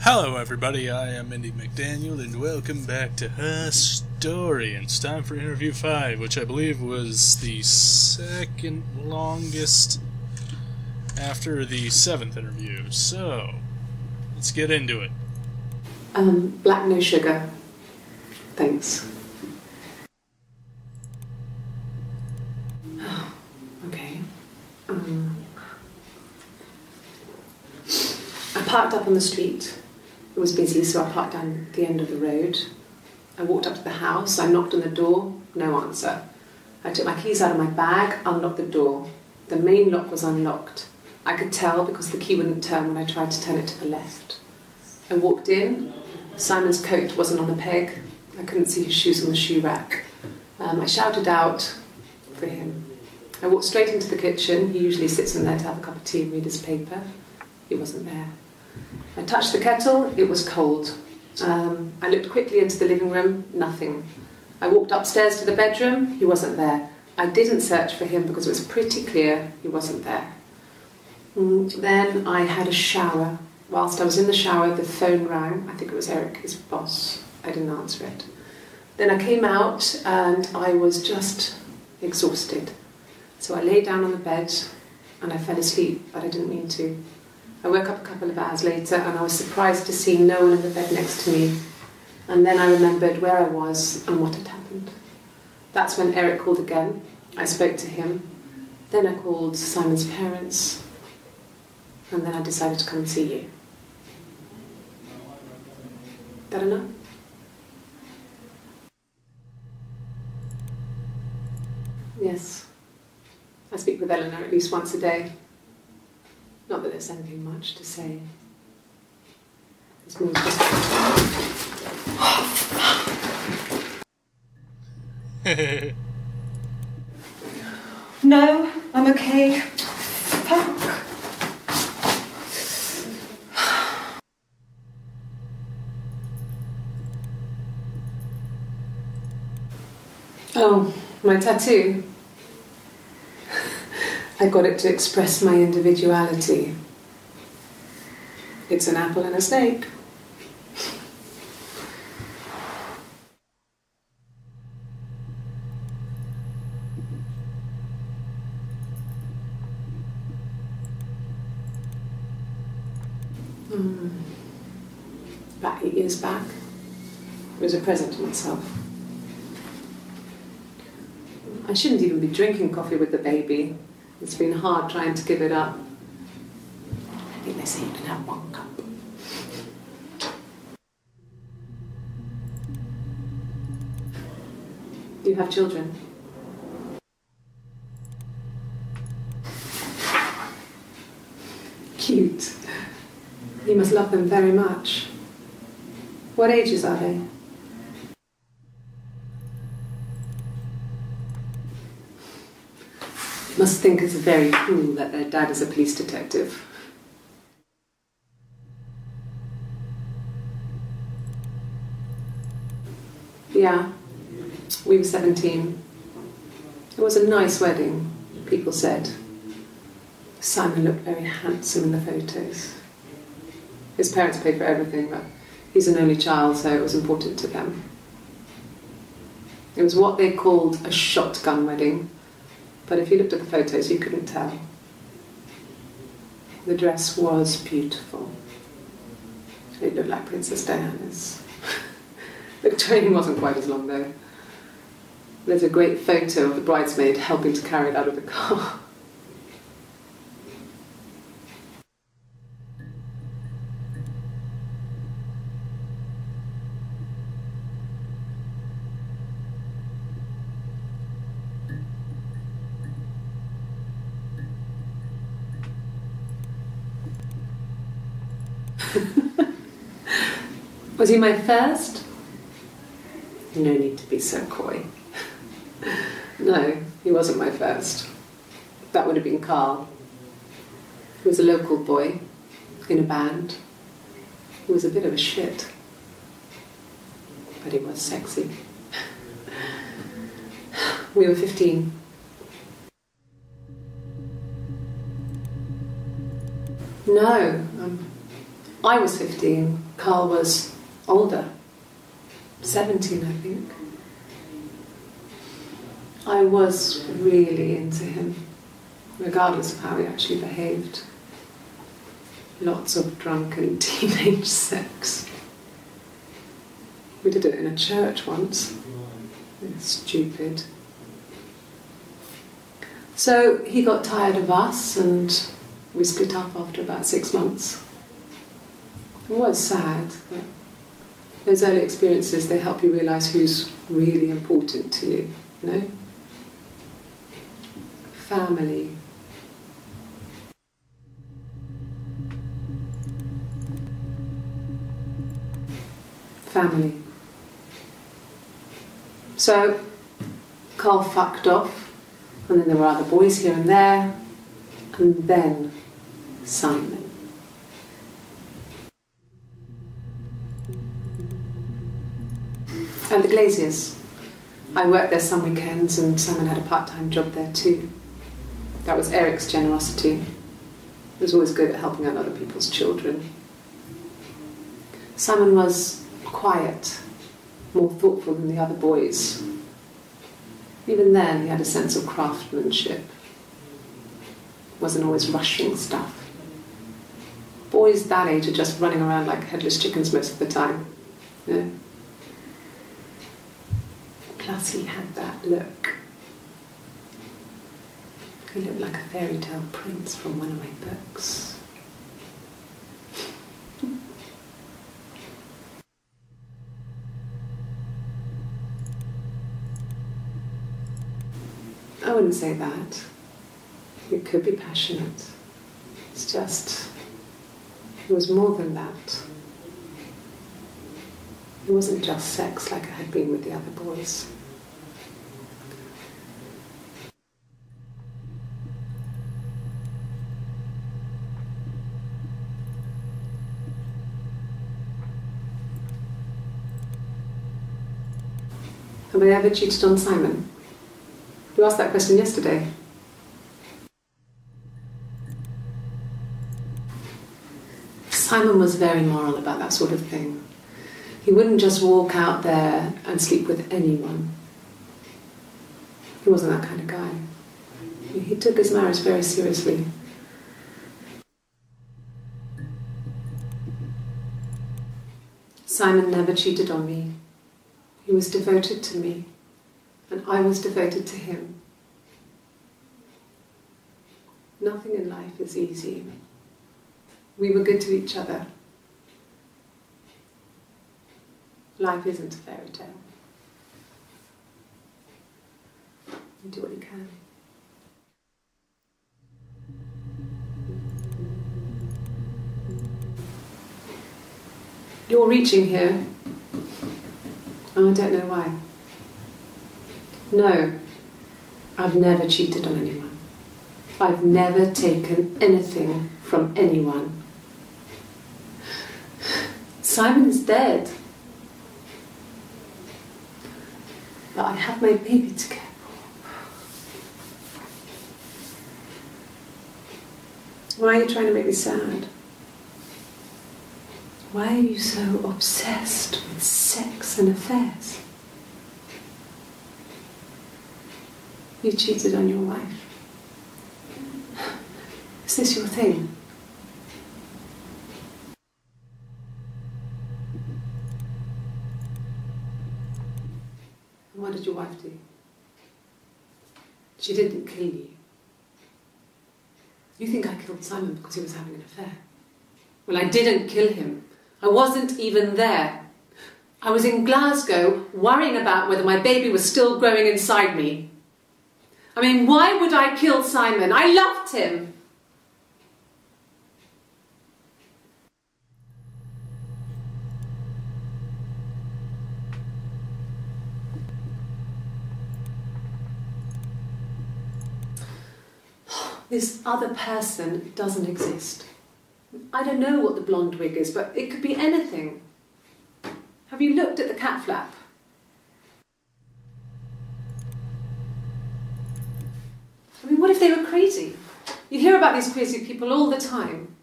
Hello everybody, I am Indy McDaniel and welcome back to Her Story. And it's time for interview 5, which I believe was the second longest after the 7th interview. So, let's get into it. Black no sugar. Thanks. Okay. I parked up on the street. It was busy, so I parked down the end of the road. I walked up to the house, I knocked on the door, no answer. I took my keys out of my bag, unlocked the door. The main lock was unlocked. I could tell because the key wouldn't turn when I tried to turn it to the left. I walked in. Simon's coat wasn't on the peg. I couldn't see his shoes on the shoe rack. I shouted out for him. I walked straight into the kitchen. He usually sits in there to have a cup of tea and read his paper. He wasn't there. I touched the kettle, it was cold. I looked quickly into the living room, nothing. I walked upstairs to the bedroom, he wasn't there. I didn't search for him because it was pretty clear he wasn't there. Then I had a shower. Whilst I was in the shower, the phone rang. I think it was Eric, his boss. I didn't answer it. Then I came out and I was just exhausted. So I lay down on the bed and I fell asleep, but I didn't mean to. I woke up a couple of hours later and I was surprised to see no one in the bed next to me. And then I remembered where I was and what had happened. That's when Eric called again. I spoke to him. Then I called Simon's parents. And then I decided to come and see you. That enough? Yes. I speak with Eleanor at least once a day. Not that there's anything much to say. This means just... No, I'm okay. Fuck. Oh, my tattoo. I got it to express my individuality. It's an apple and a snake. About 8 years back, it was a present to myself. I shouldn't even be drinking coffee with the baby. It's been hard trying to give it up. I think they say you can have 1 cup. Do you have children? Cute. You must love them very much. What ages are they? Must think it's very cool that their dad is a police detective. Yeah, we were 17. It was a nice wedding, people said. Simon looked very handsome in the photos. His parents paid for everything, but he's an only child, so it was important to them. It was what they called a shotgun wedding. But if you looked at the photos, you couldn't tell. The dress was beautiful. It looked like Princess Diana's. The train wasn't quite as long, though. There's a great photo of the bridesmaid helping to carry it out of the car. Was he my first? No need to be so coy. No, he wasn't my first. That would have been Carl. He was a local boy in a band. He was a bit of a shit. But he was sexy. We were 15. No, I was 15, Carl was older, 17 I think. I was really into him, regardless of how he actually behaved. Lots of drunken teenage sex. We did it in a church once. It's stupid. So he got tired of us and we split up after about 6 months. It was sad, but those early experiences, they help you realise who's really important to you, you know? Family. Family. So, Carl fucked off, and then there were other boys here and there, and then Simon. And the Glaziers. I worked there some weekends and Simon had a part-time job there too. That was Eric's generosity. He was always good at helping out other people's children. Simon was quiet, more thoughtful than the other boys. Even then, he had a sense of craftsmanship. Wasn't always rushing stuff. Boys that age are just running around like headless chickens most of the time. You know? Plus he had that look. He looked like a fairy tale prince from one of my books. I wouldn't say that. It could be passionate. It's just, it was more than that. It wasn't just sex like I had been with the other boys. Have I ever cheated on Simon? You asked that question yesterday. Simon was very moral about that sort of thing. He wouldn't just walk out there and sleep with anyone. He wasn't that kind of guy. He took his marriage very seriously. Simon never cheated on me. He was devoted to me, and I was devoted to him. Nothing in life is easy. We were good to each other. Life isn't a fairy tale. You do what you can. You're reaching here. And I don't know why. No, I've never cheated on anyone. I've never taken anything from anyone. Simon is dead. But I have my baby to care for. Why are you trying to make me sad? Why are you so obsessed with sex and affairs? You cheated on your wife. Is this your thing? And what did your wife do? She didn't kill you. You think I killed Simon because he was having an affair? Well, I didn't kill him. I wasn't even there. I was in Glasgow worrying about whether my baby was still growing inside me. I mean, why would I kill Simon? I loved him. This other person doesn't exist. I don't know what the blonde wig is, but it could be anything. Have you looked at the cat flap? I mean, what if they were crazy? You hear about these crazy people all the time.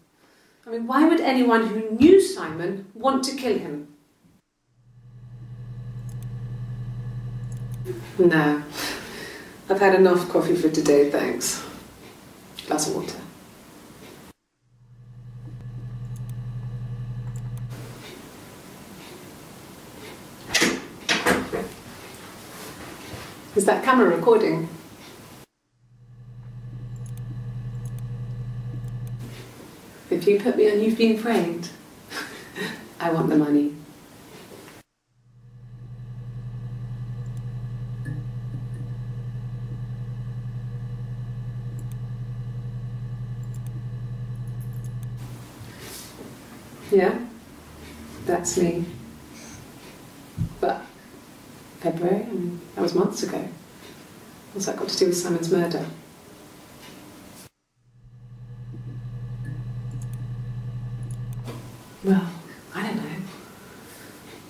I mean, why would anyone who knew Simon want to kill him? No. I've had enough coffee for today, thanks. Glass of water. Is that camera recording? If you put me on You've Been Framed, I want the money. Yeah, that's me. But February, I mean, that was months ago. What's that got to do with Simon's murder? Well, I don't know.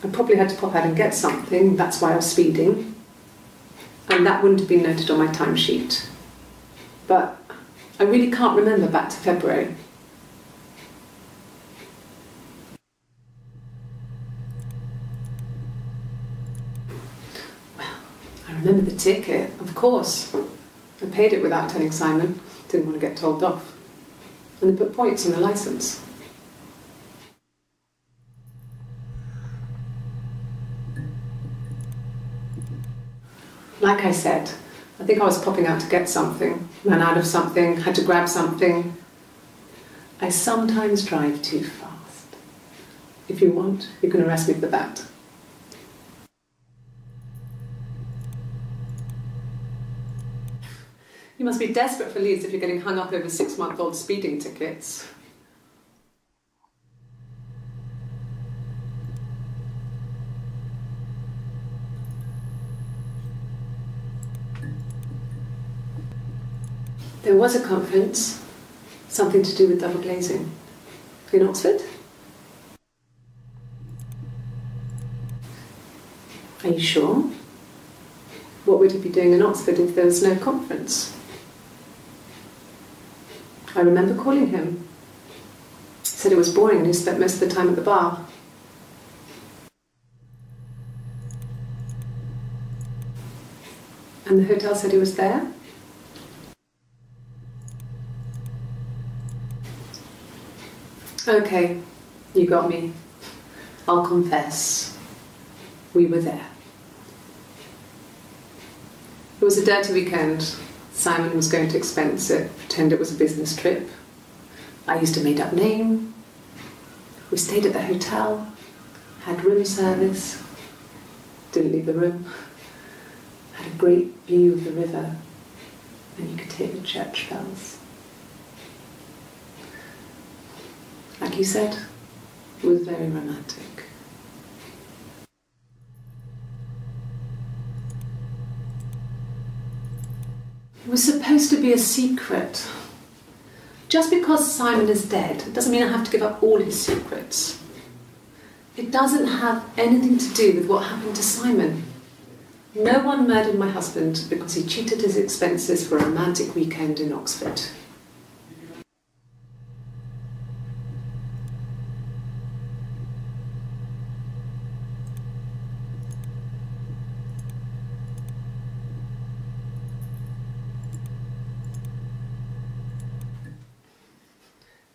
I probably had to pop out and get something, that's why I was speeding. And that wouldn't have been noted on my timesheet. But I really can't remember back to February. I remember the ticket, of course. I paid it without telling Simon. Didn't want to get told off. And they put points on the licence. Like I said, I think I was popping out to get something, ran out of something, had to grab something. I sometimes drive too fast. If you want, you can arrest me for that. You must be desperate for leads if you're getting hung up over 6-month-old speeding tickets. There was a conference, something to do with double glazing, in Oxford. Are you sure? What would he be doing in Oxford if there was no conference? I remember calling him. He said it was boring and he spent most of the time at the bar. And the hotel said he was there? Okay, you got me. I'll confess. We were there. It was a dirty weekend. Simon was going to expense it, pretend it was a business trip. I used a made-up name. We stayed at the hotel, had room service, didn't leave the room, had a great view of the river, and you could hear the church bells. Like you said, it was very romantic. It was supposed to be a secret. Just because Simon is dead doesn't mean I have to give up all his secrets. It doesn't have anything to do with what happened to Simon. No one murdered my husband because he cheated his expenses for a romantic weekend in Oxford.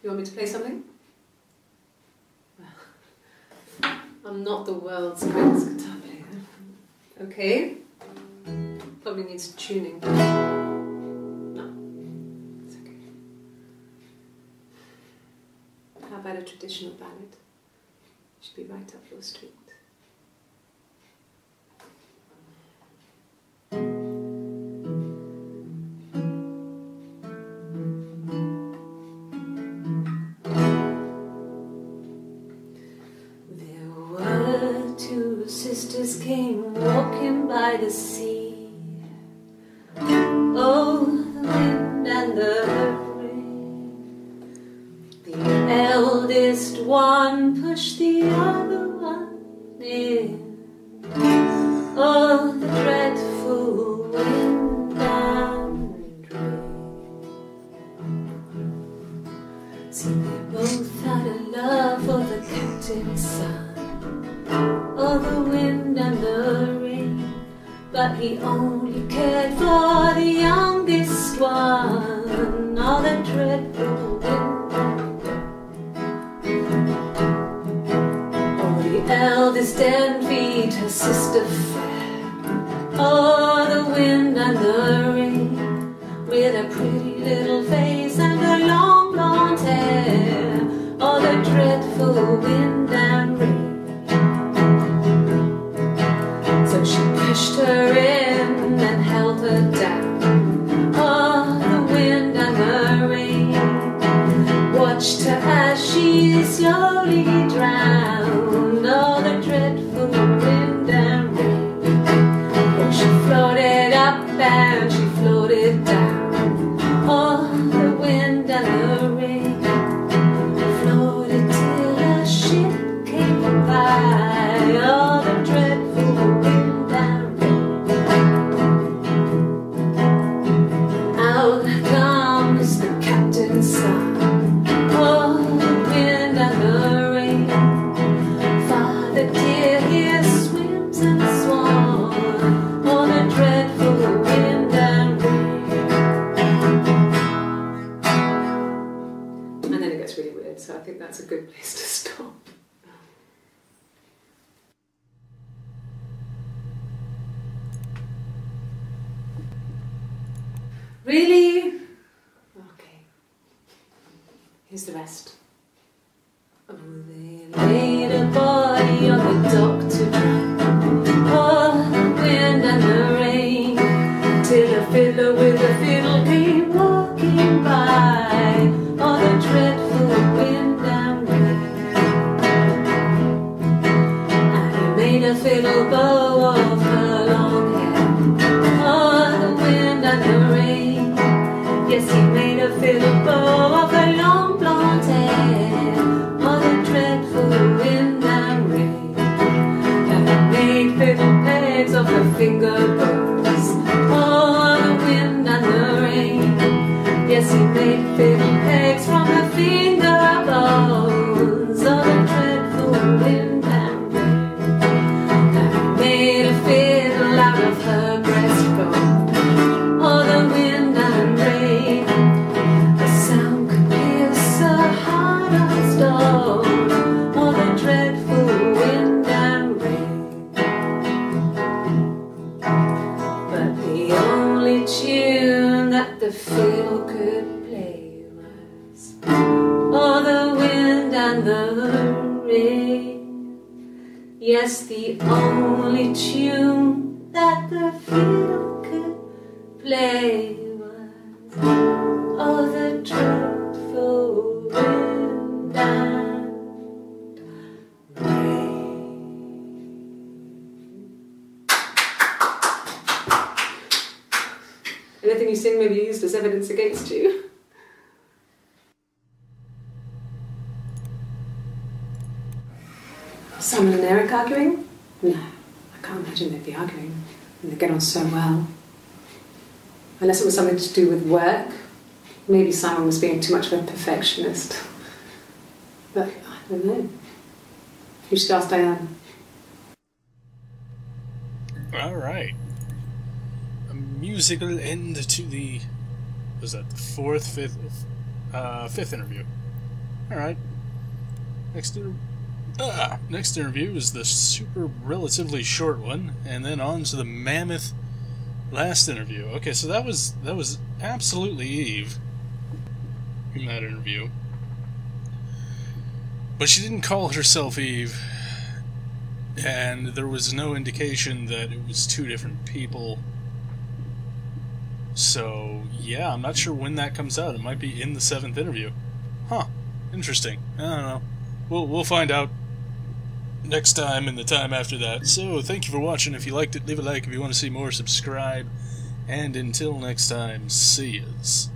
You want me to play something? Well, I'm not the world's greatest guitar player. Okay. Probably needs tuning. No, it's okay. How about a traditional ballad? Should be right up your street. Sisters came walking by the sea. Oh, the wind and the rain. The eldest one pushed the other one in. Oh, the dreadful wind and rain. See, they both had Oh, the wind and the rain. But he only cared for the youngest one. Oh, the dreadful wind and rain. Oh, the eldest envied her sister fair. Oh, the wind and the rain. With a pretty little face and her long blonde hair. Oh, the dreadful wind and rain. So she pushed her in and held her down. Oh, the wind and the rain. Watched her as she slowly drowned. Oh, the dreadful wind and rain. Oh, she floated up and she floated down. Oh, the wind and the rain. Floated till a ship came by. Oh, the dreadful wind and rain. Out comes the captain's son. Oh, the wind and the rain. Father dear, here swims and swan. Oh, the dreadful wind and rain. And then it gets really weird, so I think that's a good place to stop. Really? Okay. Here's the rest. Oh, they laid a body on the dock to dry. Oh, the wind and the rain. Till a fiddler with a fiddle came walking by. Oh, the dreadful wind and rain. And he made a fiddle bow of her long hair. Oh, the wind and the rain. Yes, he made a fiddle bow of her long blonde hair. Oh, the dreadful wind and rain. And he made fiddle pegs of her finger bows. Oh, the wind and the rain. Yes, he made fiddle pegs from her finger bones. Oh, the dreadful wind and rain. And he made a fiddle out of her breastbone. Oh, the wind and rain. The sound could pierce a heart of stone. Oh, the dreadful wind and rain. But the only tune that the fiddle could play was oh, the wind and the rain. Yes, the only tune that the fiddle could play was oh, the dreadful wind and rain. Anything you sing may be used as evidence against you. Simon and Eric arguing? No, I can't imagine they'd be arguing. And they get on so well. Unless it was something to do with work. Maybe Simon was being too much of a perfectionist. But I don't know. You should ask Diane. Alright. A musical end to the... was that the fifth interview? Alright. Next interview is the super relatively short one, and then on to the mammoth last interview. Okay, so that was absolutely Eve in that interview. But she didn't call herself Eve, and there was no indication that it was two different people. So, yeah, I'm not sure when that comes out. It might be in the 7th interview. Huh. Interesting. I don't know. We'll find out next time and the time after that. So, thank you for watching. If you liked it, leave a like. If you want to see more, subscribe. And until next time, see yas.